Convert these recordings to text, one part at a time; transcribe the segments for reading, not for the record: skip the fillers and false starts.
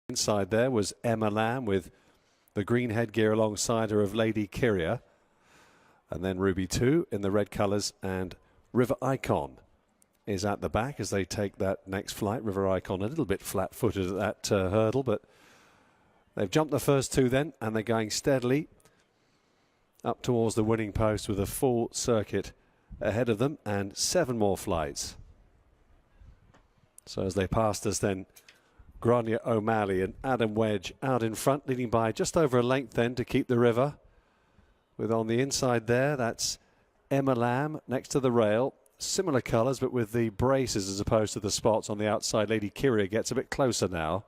Inside there was Emma Lamb with the green headgear alongside her of Lady Kyria. And then Ruby 2 in the red colours, and River Icon is at the back as they take that next flight. River Icon a little bit flat-footed at that hurdle, but they've jumped the first two then, and they're going steadily up towards the winning post with a full circuit ahead of them and 7 more flights. So as they passed us then, Grania O'Malley and Adam Wedge out in front, leading by just over a length then to keep the river. With on the inside there, that's Emma Lamb next to the rail. Similar colours, but with the braces as opposed to the spots on the outside. Lady Kyria gets a bit closer now,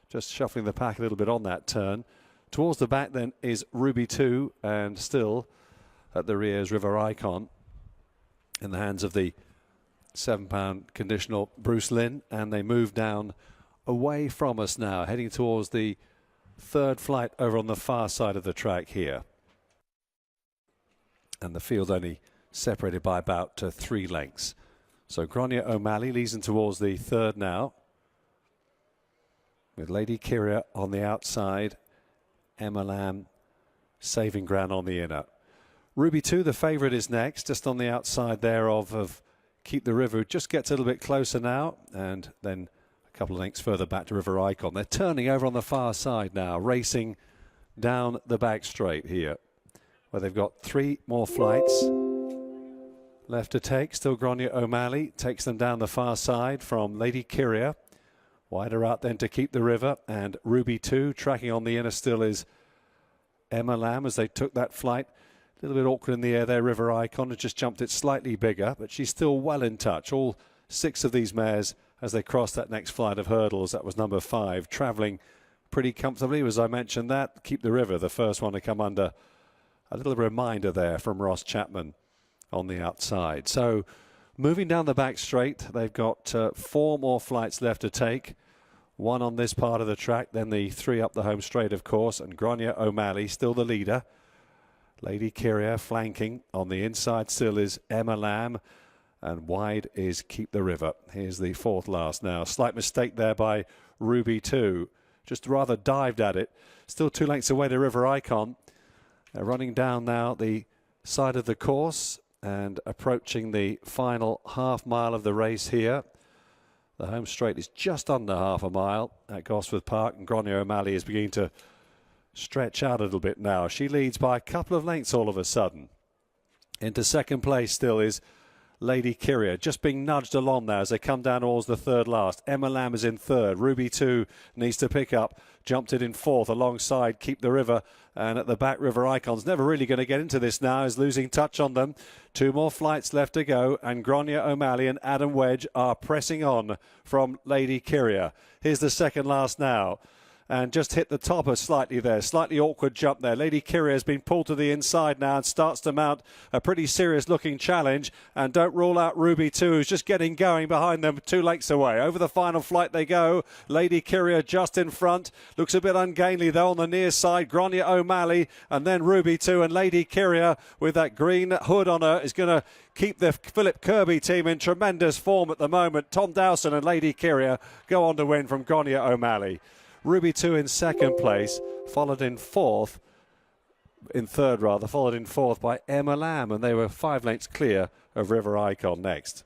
just shuffling the pack a little bit on that turn. Towards the back then is Ruby 2, and still at the rear is River Icon in the hands of the £7 conditional Bruce Lynn, and they move down away from us now, heading towards the third flight over on the far side of the track here. And the field only separated by about 3 lengths. So Grania O'Malley leads in towards the third now, with Lady Kyria on the outside, Emma Lamb saving ground on the inner. Ruby 2, the favourite, is next, just on the outside there of Keep the River. Just gets a little bit closer now, and then a couple of lengths further back to River Icon. They're turning over on the far side now, racing down the back straight here, where they've got 3 more flights left to take. Still Grania O'Malley takes them down the far side from Lady Kyria. Wider out then to Keep the River, and Ruby 2 tracking on the inner still is Emma Lamb as they took that flight. A little bit awkward in the air there. River Icon has just jumped it slightly bigger, but she's still well in touch. All 6 of these mares as they cross that next flight of hurdles. That was number 5, travelling pretty comfortably. As I mentioned that, Keep the River, the first one to come under. A little reminder there from Ross Chapman on the outside. So moving down the back straight, they've got 4 more flights left to take. 1 on this part of the track, then the 3 up the home straight, of course, and Grania O'Malley still the leader. Lady Kyria flanking. On the inside still is Emma Lamb, and wide is Keep the River. Here's the 4th last now. Slight mistake there by Ruby 2. Just rather dived at it. Still 2 lengths away to River Icon. They're running down now the side of the course and approaching the final half mile of the race here. The home straight is just under half a mile at Gosforth Park, and Grania O'Malley is beginning to stretch out a little bit now. She leads by a couple of lengths all of a sudden. Into second place still is Lady Kyria, just being nudged along there as they come down towards the third last. Emma Lamb is in third. Ruby 2 needs to pick up. Jumped it in 4th alongside Keep the River. And at the back, River Icon's never really going to get into this now, is losing touch on them. 2 more flights left to go, and Grania O'Malley and Adam Wedge are pressing on from Lady Kyria. Here's the second last now. And just hit the topper slightly there. Slightly awkward jump there. Lady Kyria has been pulled to the inside now and starts to mount a pretty serious looking challenge. And don't rule out Ruby 2, who's just getting going behind them 2 lengths away. Over the final flight they go. Lady Kyria just in front. Looks a bit ungainly though on the near side. Grania O'Malley and then Ruby 2, and Lady Kyria with that green hood on her is going to keep the Philip Kirby team in tremendous form at the moment. Tom Dowson and Lady Kyria go on to win from Grania O'Malley. Ruby 2 in second place, followed in third by Emma Lamb, and they were 5 lengths clear of River Icon next.